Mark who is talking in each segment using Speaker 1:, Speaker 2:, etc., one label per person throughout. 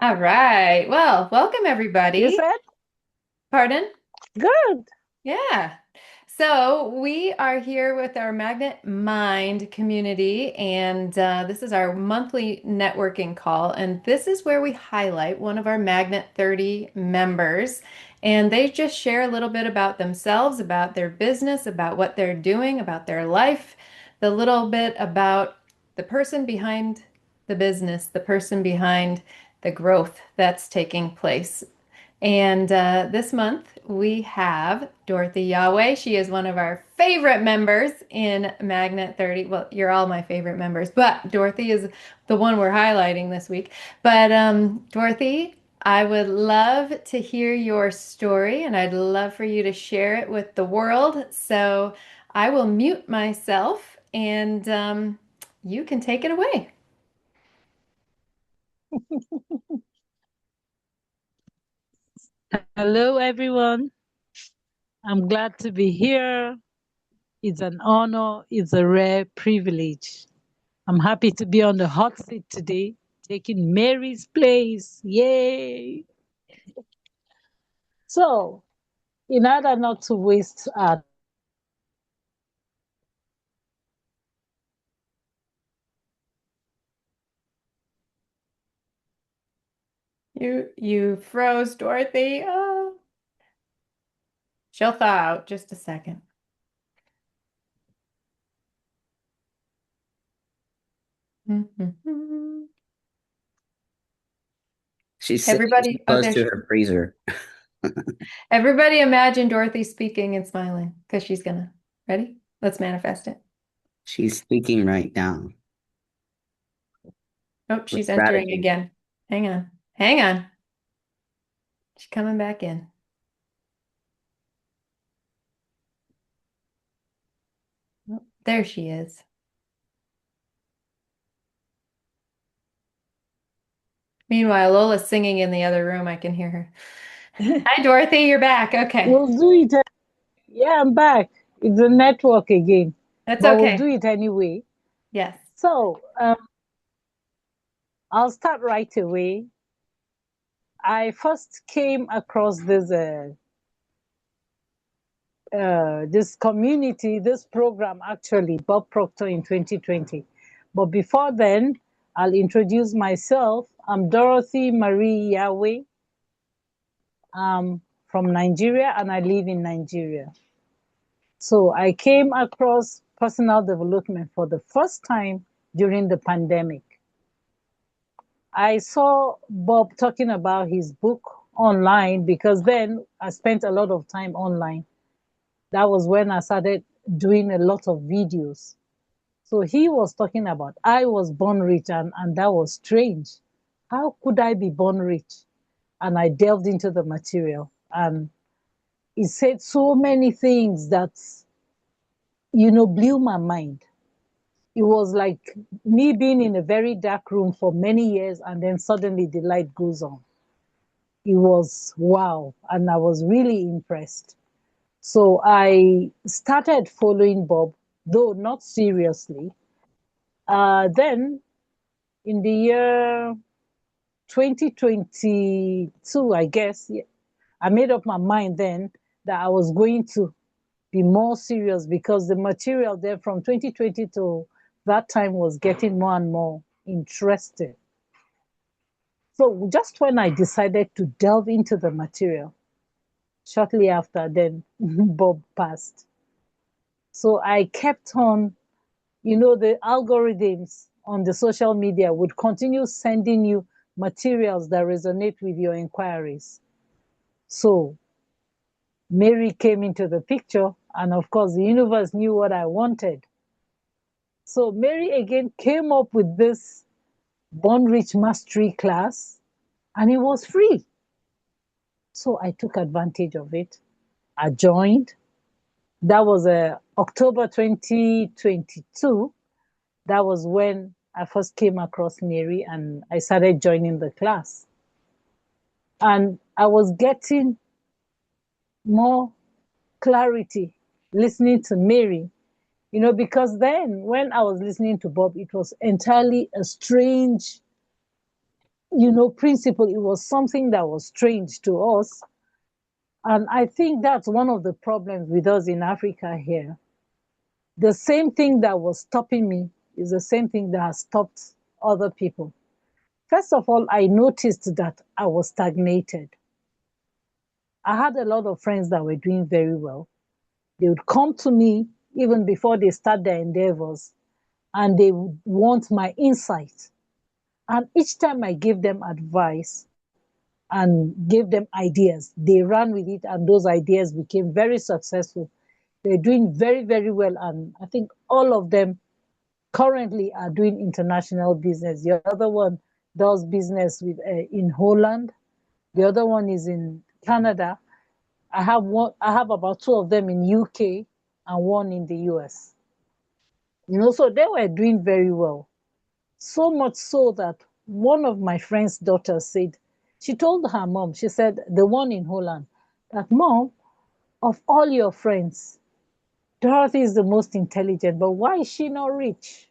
Speaker 1: All right. Well, welcome
Speaker 2: You
Speaker 1: everybody.
Speaker 2: said?
Speaker 1: Pardon?
Speaker 2: Good.
Speaker 1: Yeah. So we are here with our Magnet Mind community, and this is our monthly networking call. And this is where we highlight one of our Magnet 30 members. And they just share a little bit about themselves, about their business, about what they're doing, about their life, the little bit about the person behind the business, the person behind the growth that's taking place. And this month we have Dorothy Yawe. She is one of our favorite members in Magnet 30. Well, you're all my favorite members, but Dorothy is the one we're highlighting this week. But Dorothy, I would love to hear your story and I'd love for you to share it with the world. So I will mute myself and you can take it away.
Speaker 2: Hello, everyone. I'm glad to be here. It's an honor. It's a rare privilege. I'm happy to be on the hot seat today, taking Mary's place. Yay! So, in order not to waste our
Speaker 1: You froze, Dorothy. Oh. She'll thaw out just a second.
Speaker 3: She's sitting too
Speaker 1: Everybody, oh,
Speaker 3: close
Speaker 1: there
Speaker 3: to
Speaker 1: she,
Speaker 3: her freezer.
Speaker 1: everybody imagine Dorothy speaking and smiling because she's gonna. Ready? Let's manifest it.
Speaker 3: She's speaking right now
Speaker 1: Oh,
Speaker 3: with
Speaker 1: she's entering
Speaker 3: gratitude.
Speaker 1: again. Hang on. Hang on. She's coming back in. Oh, there she is. Meanwhile, Lola's singing in the other room. I can hear her. Hi, Dorothy. You're back. Okay.
Speaker 2: We'll do it. Yeah, I'm back. It's a network again,
Speaker 1: That's
Speaker 2: but we'll do
Speaker 1: okay.
Speaker 2: it anyway.
Speaker 1: Yes.
Speaker 2: So, I'll start right away. I first came across this community, this program actually, Bob Proctor in 2020. But before then, I'll introduce myself. I'm Dorothy-Marie Yawe. I'm from Nigeria and I live in Nigeria. So I came across personal development for the first time during the pandemic. I saw Bob talking about his book online because then I spent a lot of time online. That was when I started doing a lot of videos. So he was talking about I was born rich, and that was strange. How could I be born rich? And I delved into the material, and he said so many things that blew my mind. It was like me being in a very dark room for many years, and then suddenly the light goes on. It was wow, and I was really impressed. So I started following Bob, though not seriously. Then in the year 2022, I guess, yeah, I made up my mind then that I was going to be more serious because the material there from 2020 to that time was getting more and more interesting. So just when I decided to delve into the material, shortly after, then Bob passed. So I kept on, the algorithms on the social media would continue sending you materials that resonate with your inquiries. So Mary came into the picture, and of course, the universe knew what I wanted. So Mary again came up with this Born Rich Mastery class, and it was free. So I took advantage of it. I joined. That was October 2022. That was when I first came across Mary and I started joining the class. And I was getting more clarity listening to Mary, because then when I was listening to Bob, it was entirely a strange principle. It was something that was strange to us. And I think that's one of the problems with us in Africa here. The same thing that was stopping me is the same thing that has stopped other people. First of all, I noticed that I was stagnated. I had a lot of friends that were doing very well. They would come to me even before they start their endeavors, and they would want my insight. And each time I gave them advice and gave them ideas, they ran with it, and those ideas became very successful. They're doing very, very well. And I think all of them currently are doing international business. The other one does business with in Holland. The other one is in Canada. I have about two of them in UK and one in the US. So they were doing very well. So much so that one of my friend's daughters said, she told her mom, she said, the one in Holland, that mom, of all your friends, Dorothy is the most intelligent, but why is she not rich?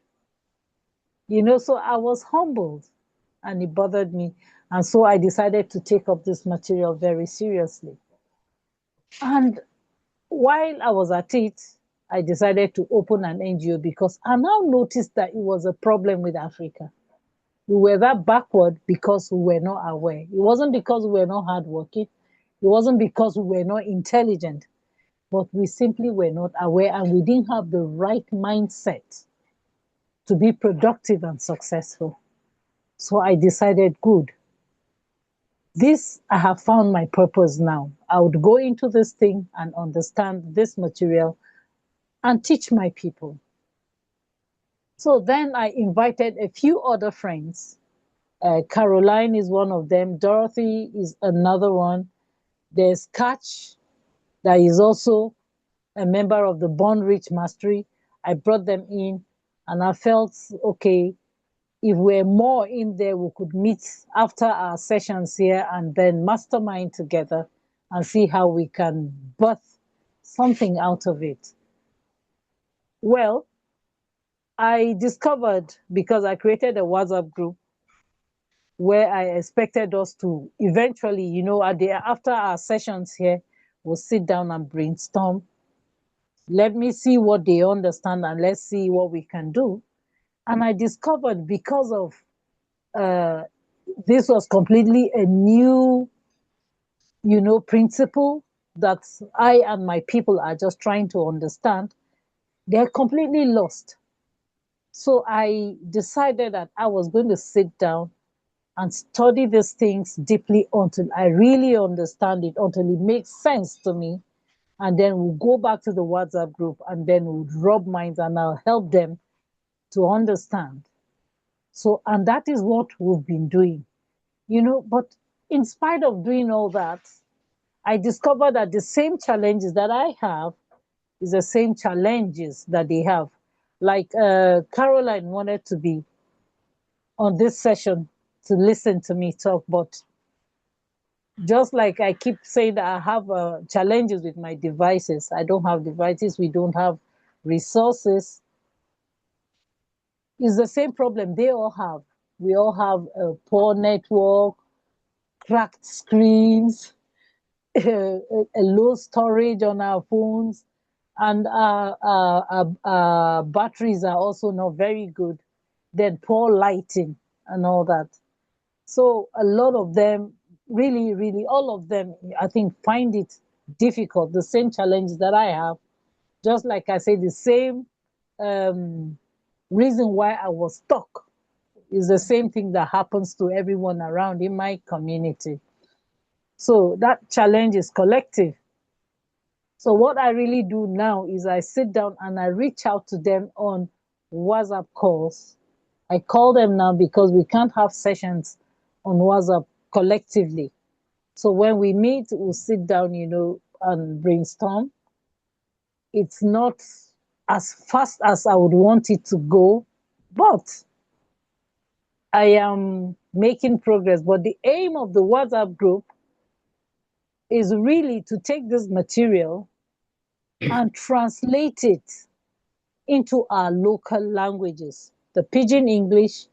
Speaker 2: So I was humbled and it bothered me. And so I decided to take up this material very seriously. And while I was at it, I decided to open an NGO because I now noticed that it was a problem with Africa. We were that backward because we were not aware. It wasn't because we were not hardworking. It wasn't because we were not intelligent, but we simply were not aware and we didn't have the right mindset to be productive and successful. So I decided, good, I have found my purpose now. I would go into this thing and understand this material and teach my people. So then I invited a few other friends. Caroline is one of them. Dorothy is another one. There's Catch, that is also a member of the Born Rich Mastery. I brought them in and I felt, okay, if we're more in there, we could meet after our sessions here and then mastermind together and see how we can birth something out of it. Well, I discovered, because I created a WhatsApp group where I expected us to eventually, after our sessions here, we'll sit down and brainstorm. Let me see what they understand and let's see what we can do. And I discovered, because of this was completely a new, principle that I and my people are just trying to understand. They're completely lost. So I decided that I was going to sit down and study these things deeply until I really understand it, until it makes sense to me. And then we'll go back to the WhatsApp group and then we'll rub minds and I'll help them to understand. So, and that is what we've been doing, but in spite of doing all that, I discovered that the same challenges that I have is the same challenges that they have. Like Caroline wanted to be on this session to listen to me talk, but just like I keep saying that I have challenges with my devices. I don't have devices. We don't have resources. It's the same problem they all have. We all have a poor network, cracked screens, a low storage on our phones, and our batteries are also not very good. Then poor lighting and all that. So a lot of them, really, really, all of them, I think, find it difficult. The same challenges that I have, just like I say, the same reason why I was stuck is the same thing that happens to everyone around in my community. So that challenge is collective. So what I really do now is I sit down and I reach out to them on WhatsApp calls. I call them now because we can't have sessions on WhatsApp collectively. So when we meet, we'll sit down, and brainstorm. It's not as fast as I would want it to go, but I am making progress. But the aim of the WhatsApp group is really to take this material and translate it into our local languages, the Pidgin English,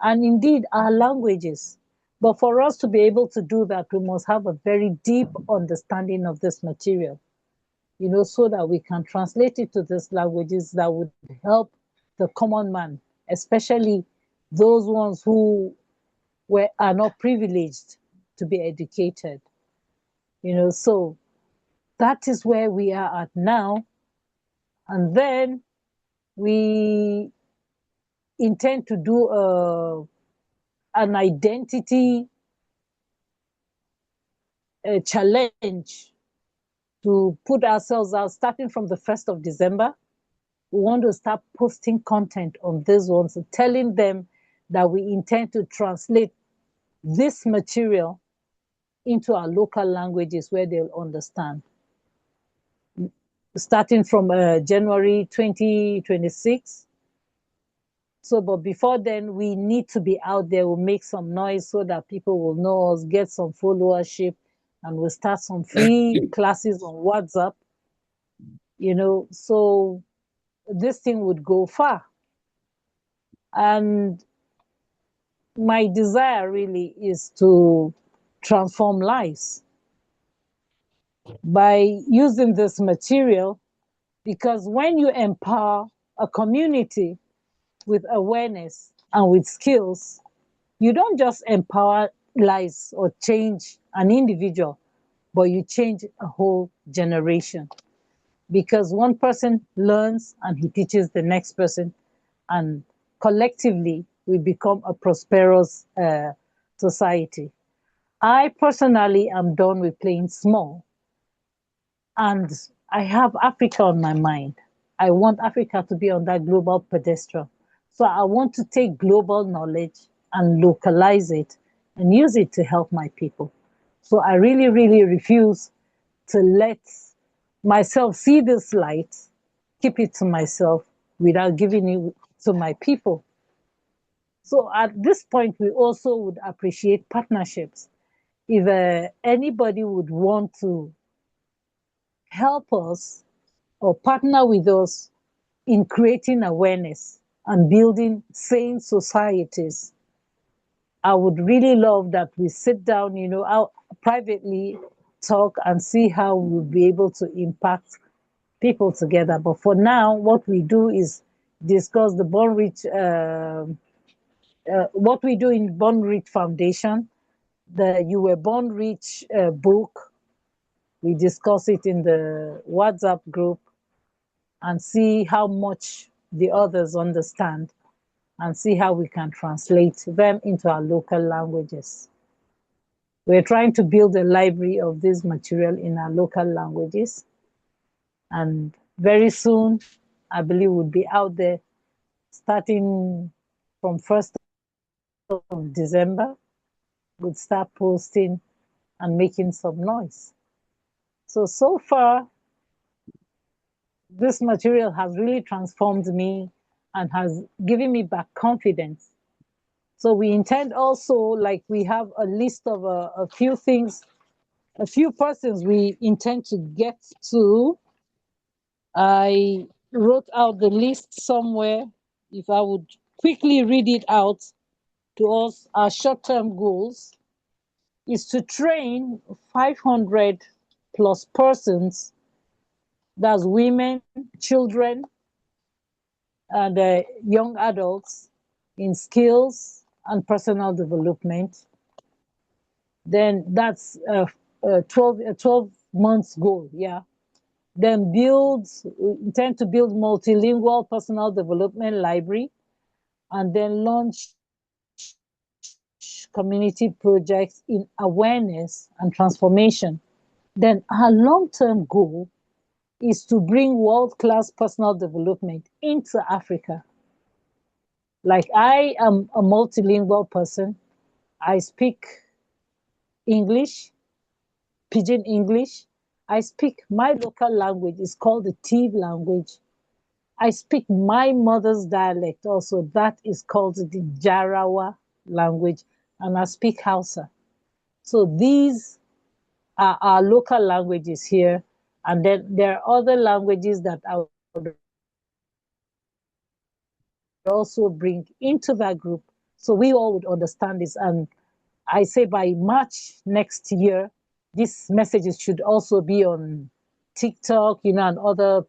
Speaker 2: and indeed our languages. But for us to be able to do that, we must have a very deep understanding of this material, so that we can translate it to these languages that would help the common man, especially those ones who are not privileged to be educated. So that is where we are at now. And then we intend to do an identity challenge to put ourselves out starting from the 1st of December. We want to start posting content on these ones, telling them that we intend to translate this material into our local languages where they'll understand. Starting from January 2026. So, but before then, we need to be out there. We'll make some noise so that people will know us, get some followership, and we'll start some free classes on WhatsApp. So this thing would go far. And my desire really is to transform lives by using this material, because when you empower a community with awareness and with skills, you don't just empower lives or change an individual, but you change a whole generation. Because one person learns and he teaches the next person, and collectively we become a prosperous society. I personally am done with playing small, and I have Africa on my mind. I want Africa to be on that global pedestal. So I want to take global knowledge and localize it and use it to help my people. So I really, really refuse to let myself see this light, keep it to myself without giving it to my people. So at this point, we also would appreciate partnerships. If anybody would want to help us or partner with us in creating awareness and building sane societies, I would really love that we sit down, I'll privately talk and see how we'll be able to impact people together. But for now, what we do is discuss the Born Rich, what we do in Born Rich Foundation, the You Were Born Rich book. We discuss it in the WhatsApp group and see how much the others understand and see how we can translate them into our local languages. We're trying to build a library of this material in our local languages. And very soon, I believe we'll be out there starting from 1st of December. We'll start posting and making some noise. So far, this material has really transformed me and has given me back confidence. So we intend also, like we have a list of a few things, a few persons we intend to get to. I wrote out the list somewhere. If I would quickly read it out to us, our short-term goals is to train 500 plus persons, that's women, children, and young adults in skills and personal development. Then that's a 12 months goal, yeah. Then we intend to build multilingual personal development library, and then launch community projects in awareness and transformation. Then our long-term goal is to bring world-class personal development into Africa. Like, I am a multilingual person. I speak English, Pidgin English. I speak my local language. It's called the Tiv language. I speak my mother's dialect also. That is called the Jarawa language. And I speak Hausa. So these are our local languages here. And then there are other languages that I would also bring into that group, so we all would understand this. And I say by March next year, these messages should also be on TikTok, and other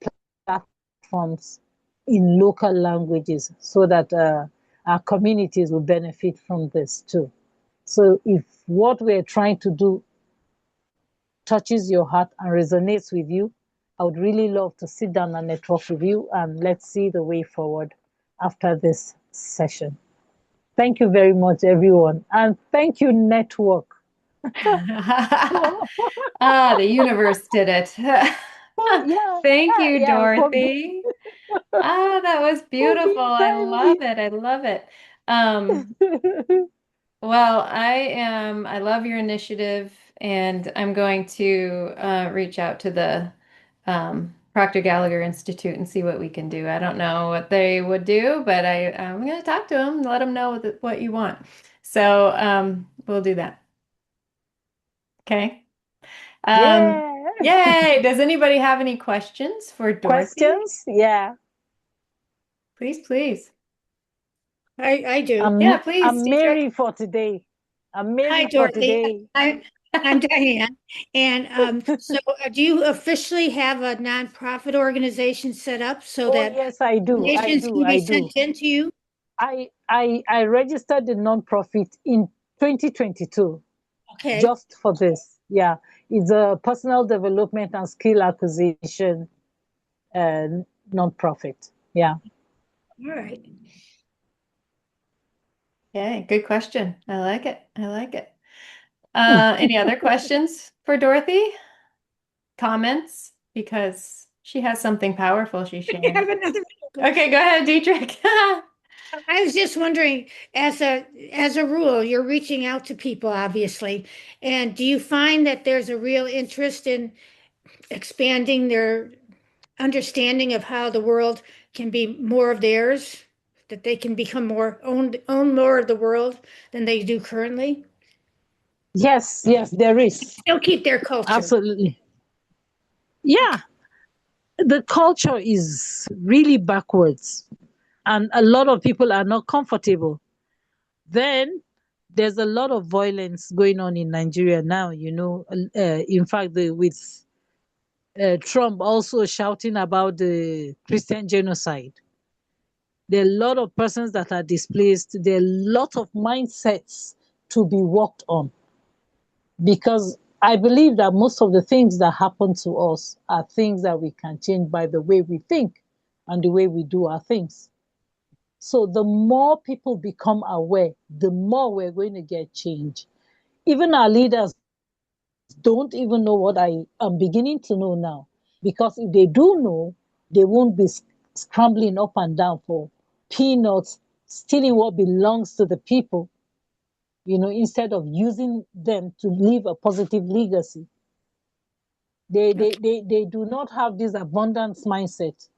Speaker 2: platforms in local languages so that our communities will benefit from this too. So if what we're trying to do touches your heart and resonates with you, I would really love to sit down and network with you, and let's see the way forward after this session. Thank you very much, everyone. And thank you, Network.
Speaker 1: The universe did it.
Speaker 2: Yeah,
Speaker 1: Thank you,
Speaker 2: yeah,
Speaker 1: Dorothy. That was
Speaker 2: for
Speaker 1: beautiful.
Speaker 2: being
Speaker 1: I love
Speaker 2: timely.
Speaker 1: it. I love it. Um, well, I love your initiative, and I'm going to reach out to the Proctor Gallagher Institute and see what we can do. I don't know what they would do, but I'm going to talk to them and let them know what you want. So we'll do that. Okay. Um,
Speaker 2: Yeah.
Speaker 1: Yay! Does anybody have any questions for Dorothy?
Speaker 2: Questions? Yeah.
Speaker 1: Please, please.
Speaker 4: I do.
Speaker 1: Yeah, please,
Speaker 2: I'm
Speaker 1: Dietrich.
Speaker 2: Mary for today. I'm
Speaker 4: Hi,
Speaker 2: Mary for
Speaker 4: Dorothy.
Speaker 2: today.
Speaker 4: I'm Diane. And so do you officially have a nonprofit organization set up so
Speaker 2: Oh,
Speaker 4: that
Speaker 2: yes, I do. I
Speaker 4: donations
Speaker 2: do.
Speaker 4: can be
Speaker 2: I do.
Speaker 4: sent in to you?
Speaker 2: I registered the nonprofit in 2022
Speaker 4: Okay.
Speaker 2: just for this. Yeah. It's a personal development and skill acquisition uh, nonprofit. Yeah.
Speaker 4: All right.
Speaker 1: Okay, good question. I like it. I like it. Any other questions for Dorothy? Comments? Because she has something powerful she's
Speaker 4: I
Speaker 1: sharing.
Speaker 4: have another.
Speaker 1: Okay, go ahead, Dietrich.
Speaker 4: I was just wondering, as a rule, you're reaching out to people, obviously, and do you find that there's a real interest in expanding their understanding of how the world can be more of theirs, that they can become more own more of the world than they do currently?
Speaker 2: Yes, yes, there is.
Speaker 4: Still keep their culture.
Speaker 2: Absolutely. Yeah. The culture is really backwards, and a lot of people are not comfortable. Then there's a lot of violence going on in Nigeria now, in fact, with Trump also shouting about the Christian genocide. There are a lot of persons that are displaced. There are a lot of mindsets to be worked on, because I believe that most of the things that happen to us are things that we can change by the way we think and the way we do our things. So the more people become aware, the more we're going to get change. Even our leaders don't even know what I am beginning to know now. Because if they do know, they won't be scrambling up and down for peanuts, stealing what belongs to the people, instead of using them to leave a positive legacy. They do not have this abundance mindset.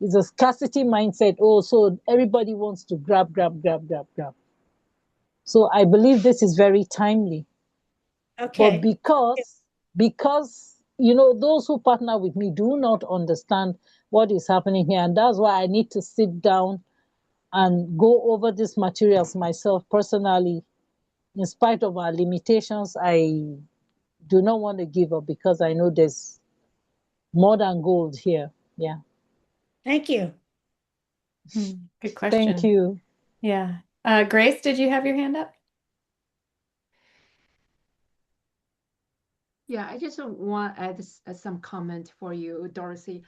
Speaker 2: It's a scarcity mindset. Oh, so everybody wants to grab, grab, grab, grab, grab. So I believe this is very timely. But
Speaker 4: Okay.
Speaker 2: because those who partner with me do not understand what is happening here, and that's why I need to sit down and go over these materials myself personally. In spite of our limitations, I do not want to give up because I know there's more than gold here. Yeah.
Speaker 4: Thank you.
Speaker 1: Good
Speaker 2: Thank
Speaker 1: question.
Speaker 2: you.
Speaker 1: Yeah. Grace, did you have your hand up?
Speaker 5: Yeah, I just want to add some comment for you, Dorothy.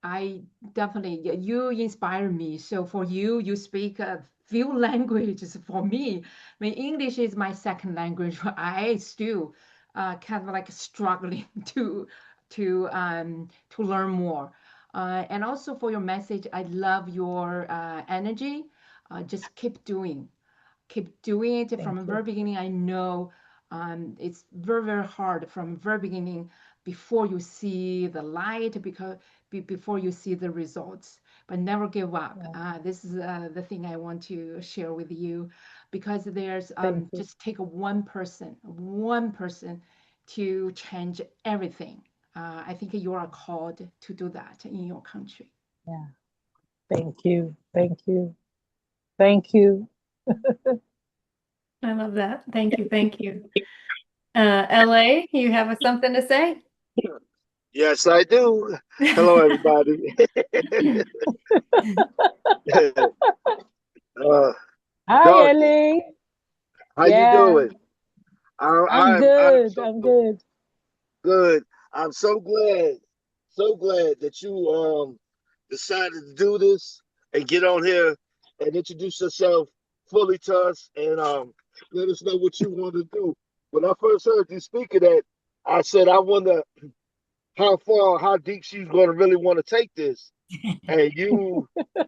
Speaker 5: I definitely, you inspire me. So for you, you speak a few languages. For me, I mean, English is my second language. I still kind of like struggling to learn more. And also for your message, I love your energy. Just keep doing it from
Speaker 2: Thank
Speaker 5: the
Speaker 2: you.
Speaker 5: very beginning. I know it's very, very hard from the very beginning before you see the light, because before you see the results. But never give up.
Speaker 2: Yeah.
Speaker 5: This is the thing I want to share with you, because there's
Speaker 2: Thank you.
Speaker 5: just take one person to change everything. I think you are called to do that in your country.
Speaker 2: Yeah. Thank you. Thank you. Thank you.
Speaker 1: I love that. Thank you. Thank you. LA, you have something to say?
Speaker 6: Yes, I do. Hello, everybody. uh,
Speaker 2: Hi,
Speaker 6: Dorothy,
Speaker 2: Ellie.
Speaker 6: how you
Speaker 2: Yeah,
Speaker 6: doing?
Speaker 2: I'm
Speaker 6: I'm
Speaker 2: good.
Speaker 6: so
Speaker 2: I'm good.
Speaker 6: good. I'm so glad that you decided to do this and get on here and introduce yourself fully to us and let us know what you want to do. When I first heard you speak of that, I said I wonder how deep she's going to really want to take this. And you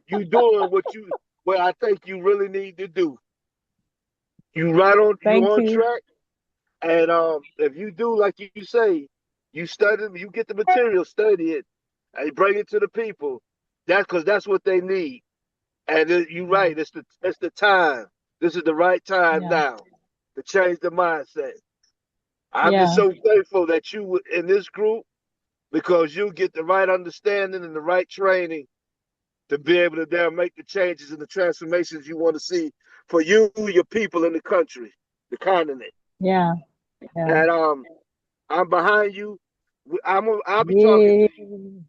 Speaker 6: doing what I think you really need to do. You
Speaker 2: Thank
Speaker 6: on
Speaker 2: you.
Speaker 6: track. And if you do like you say, you study, you get the material, study it, and bring it to the people. That's what they need. And you're
Speaker 2: Yeah,
Speaker 6: right. It's the time. This is the right time
Speaker 2: yeah,
Speaker 6: now to change the mindset. I'm just
Speaker 2: yeah,
Speaker 6: so thankful that you were in this group because you get the right understanding and the right training to be able to there make the changes and the transformations you want to see for you, your people in the country, the continent.
Speaker 2: yeah, yeah.
Speaker 6: And I'm behind you. I'll be talking to
Speaker 2: Yay.
Speaker 6: you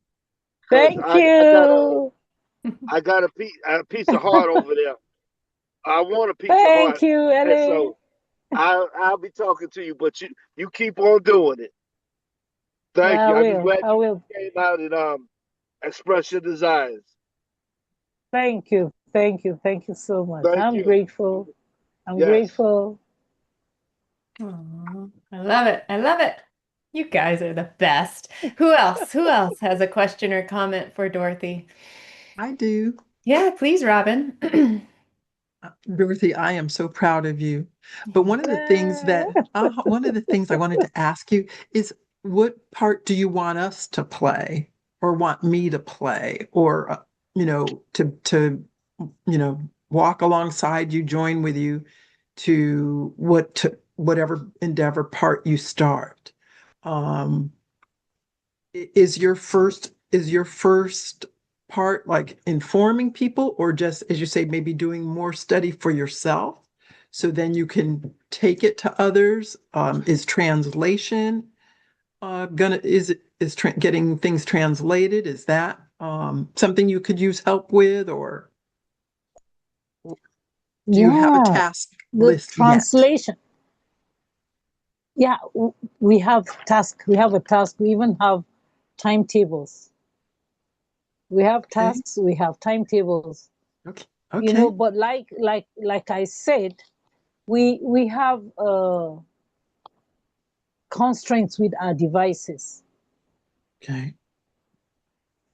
Speaker 6: because
Speaker 2: Thank you.
Speaker 6: I got a piece of heart over there. I want a piece of heart,
Speaker 2: Thank you,
Speaker 6: and
Speaker 2: Ellie.
Speaker 6: so I'll be talking to you. But you keep on doing it. Thank
Speaker 2: Yeah, I
Speaker 6: you. I'm just
Speaker 2: will.
Speaker 6: glad
Speaker 2: I
Speaker 6: you
Speaker 2: will.
Speaker 6: came out and express your desires.
Speaker 2: Thank you. Thank you. Thank you so much.
Speaker 6: Thank
Speaker 2: I'm
Speaker 6: you.
Speaker 2: grateful. I'm
Speaker 6: Yes.
Speaker 2: grateful.
Speaker 1: Aw, I love it. I love it. You guys are the best. Who else? Who else has a question or comment for Dorothy?
Speaker 7: I do.
Speaker 1: Yeah, please, Robin.
Speaker 7: Dorothy, I am so proud of you. But
Speaker 2: Yeah.
Speaker 7: one of the things I wanted to ask you is what part do you want us to play or want me to play or, walk alongside you, join with you to whatever endeavor part you start. Um, is your first part like informing people or just as you say maybe doing more study for yourself so then you can take it to others? Is translation gonna is it is tra- getting things translated, is that something you could use help with, or do you have a
Speaker 2: Yeah.
Speaker 7: task
Speaker 2: The
Speaker 7: list yet?
Speaker 2: translation. Yeah, we have task. We have a task. We even have timetables. We have
Speaker 7: Okay.
Speaker 2: tasks. We have timetables.
Speaker 7: Okay.
Speaker 2: You know,
Speaker 7: Okay.
Speaker 2: but like I said, we have constraints with our devices.
Speaker 7: Okay.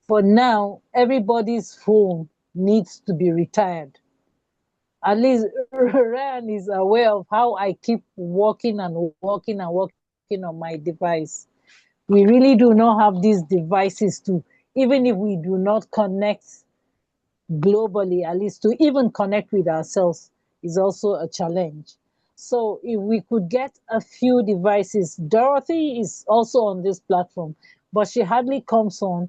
Speaker 2: For now, everybody's phone needs to be retired. At least Ryan is aware of how I keep working and working and working on my device. We really do not have these devices to, even if we do not connect globally, at least to even connect with ourselves is also a challenge. So if we could get a few devices, Dorothy is also on this platform, but she hardly comes on.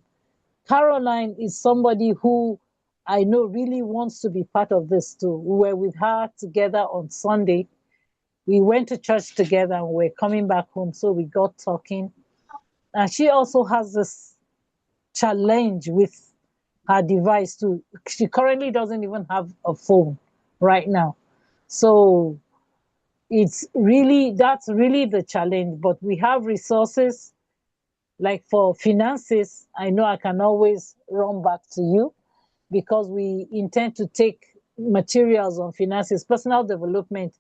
Speaker 2: Caroline is somebody who I know really wants to be part of this too. We were with her together on Sunday. We went to church together and we're coming back home. So we got talking. And she also has this challenge with her device too. She currently doesn't even have a phone right now. So that's really the challenge. But we have resources like for finances. I know I can always run back to you because we intend to take materials on finances. Personal development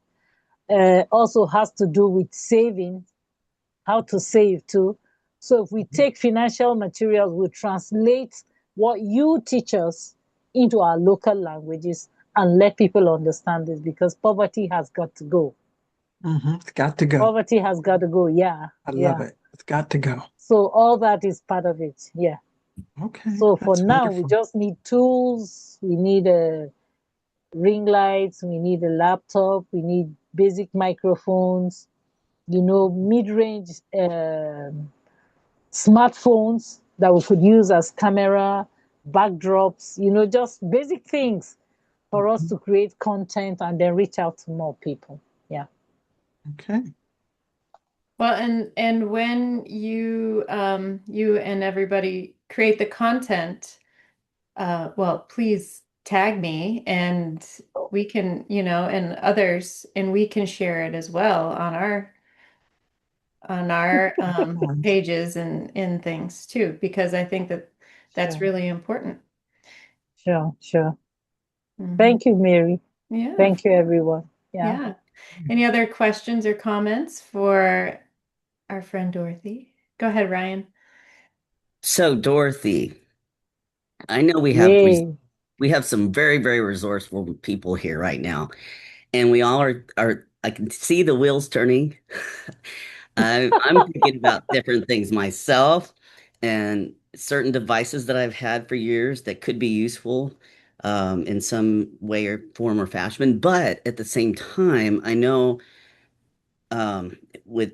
Speaker 2: also has to do with saving, how to save too. So if we take financial materials, we translate what you teach us into our local languages and let people understand this because poverty has got to go.
Speaker 7: It's got to go.
Speaker 2: Poverty has got to go. Yeah,
Speaker 7: I love
Speaker 2: yeah.
Speaker 7: it. It's got to go.
Speaker 2: So all that is part of it. Yeah.
Speaker 7: Okay,
Speaker 2: So for
Speaker 7: that's
Speaker 2: now, we
Speaker 7: wonderful.
Speaker 2: just need tools. We need ring lights. We need a laptop. We need basic microphones. Mid-range smartphones that we could use as camera, backdrops, just basic things for us
Speaker 7: Mhm.
Speaker 2: to create content and then reach out to more people. Yeah.
Speaker 7: Okay.
Speaker 1: Well, and when you and everybody create the content, well, please tag me and we can, and others, and we can share it as well on our pages and things too, because I think that that's
Speaker 2: Sure,
Speaker 1: really important.
Speaker 2: sure, sure.
Speaker 1: Mhm.
Speaker 2: Thank you, Mary.
Speaker 1: Yeah,
Speaker 2: Thank you, everyone. Yeah.
Speaker 1: yeah. Any other questions or comments for our friend Dorothy? Go ahead, Ryan.
Speaker 3: So, Dorothy, I know
Speaker 2: Yay.
Speaker 3: we have some very, very resourceful people here right now, and we all are I can see the wheels turning. I'm thinking about different things myself and certain devices that I've had for years that could be useful in some way or form or fashion. But at the same time, I know with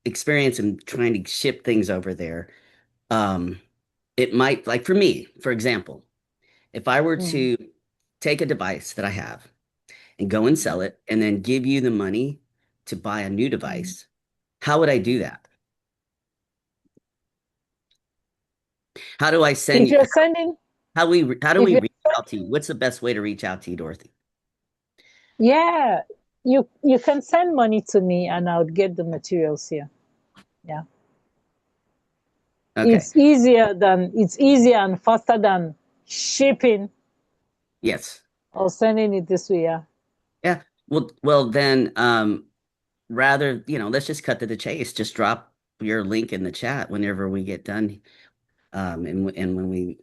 Speaker 3: experience in trying to ship things over there, um, it might, like for me, for example, if I were
Speaker 2: Mm,
Speaker 3: to take a device that I have and go and sell it and then give you the money to buy a new
Speaker 2: mm.
Speaker 3: device, how would I do that? How do I send
Speaker 2: If
Speaker 3: you?
Speaker 2: you're sending,
Speaker 3: How do
Speaker 2: if
Speaker 3: we
Speaker 2: you're,
Speaker 3: reach out to you? What's the best way to reach out to you, Dorothy?
Speaker 2: yeah, you can send money to me and I'll get the materials here. Yeah.
Speaker 3: Okay.
Speaker 2: It's easier and faster than shipping
Speaker 3: Yes.
Speaker 2: or sending it this way. Yeah.
Speaker 3: Yeah. Well then, rather, let's just cut to the chase. Just drop your link in the chat whenever we get done. And when we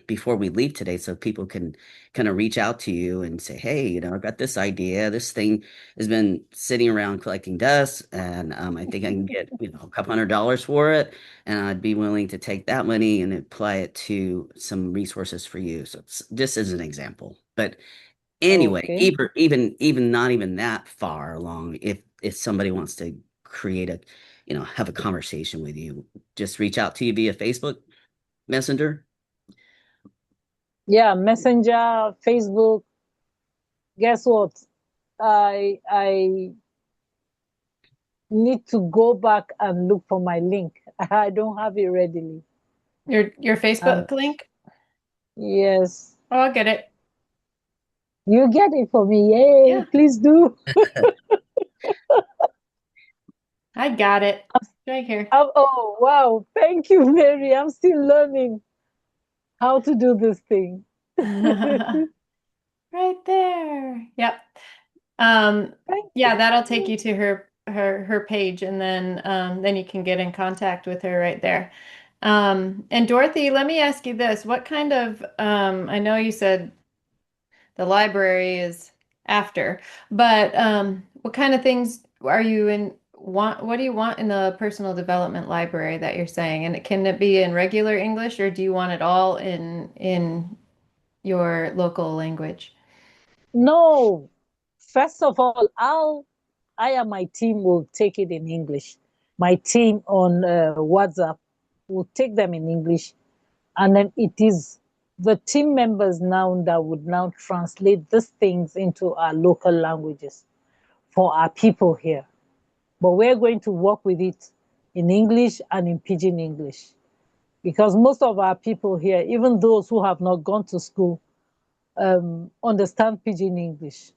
Speaker 3: before we leave today, so people can kind of reach out to you and say, hey, I've got this idea. This thing has been sitting around collecting dust, and I think I can get a couple $100 for it, and I'd be willing to take that money and apply it to some resources for you. So it's just as an example. But anyway,
Speaker 2: Okay.
Speaker 3: even not even that far along, if somebody wants to create have a conversation with you, just reach out to you via Facebook Messenger.
Speaker 2: Yeah. Messenger, Facebook. Guess what? I need to go back and look for my link. I don't have it readily.
Speaker 1: Your
Speaker 2: And
Speaker 1: Facebook link?
Speaker 2: yes,
Speaker 1: Oh, I'll get it.
Speaker 2: you get it for me. Yay,
Speaker 1: Yeah,
Speaker 2: please do.
Speaker 1: I got it. Right here.
Speaker 2: Oh, wow. Thank you, Mary. I'm still learning how to do this thing.
Speaker 1: Right there. Yep.
Speaker 2: Thank
Speaker 1: Yeah, that'll take
Speaker 2: you.
Speaker 1: you to her page, and then you can get in contact with her right there. And Dorothy, let me ask you this. What kind of I know you said the library is after, but what kind of things are you in what do you want in the personal development library that you're saying? And can it be in regular English, or do you want it all in your local language?
Speaker 2: No, first of all, I and my team will take it in English. My team on WhatsApp will take them in English, and then it is the team members now that would now translate these things into our local languages for our people here. But we're going to work with it in English and in Pidgin English because most of our people here, even those who have not gone to school, understand Pidgin English.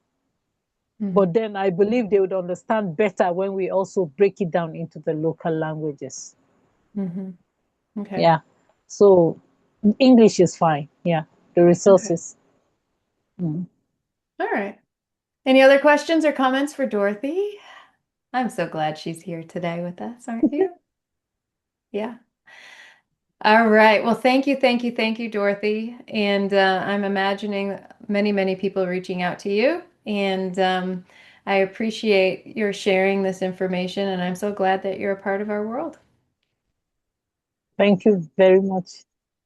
Speaker 1: Hmm.
Speaker 2: But then I believe they would understand better when we also break it down into the local languages.
Speaker 1: Hmm. Okay.
Speaker 2: Yeah. So English is fine. Yeah. The
Speaker 1: Okay.
Speaker 2: resources. Mm.
Speaker 1: All right. Any other questions or comments for Dorothy? I'm so glad she's here today with us, aren't you? Yeah. All right. Well, thank you, Dorothy. And I'm imagining many, many people reaching out to you. And I appreciate your sharing this information. And I'm so glad that you're a part of our world.
Speaker 2: Thank you very much.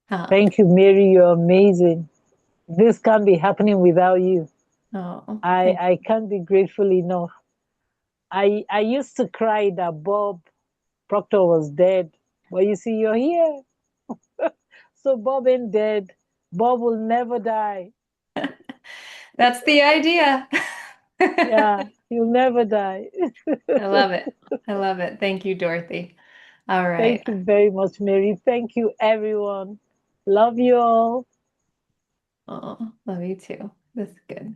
Speaker 1: Oh,
Speaker 2: Thank you, Mary. You're amazing. This can't be happening without you.
Speaker 1: oh,
Speaker 2: I,
Speaker 1: thank
Speaker 2: I can't be grateful enough. I used to cry that Bob Proctor was dead. But you see, you're here. So Bob ain't dead. Bob will never die.
Speaker 1: you. That's the idea.
Speaker 2: Yeah. You'll never die.
Speaker 1: I love it. I love it. Thank you, Dorothy. All right.
Speaker 2: Thank you very much, Mary. Thank you, everyone. Love you all.
Speaker 1: Oh, love you too. This is good.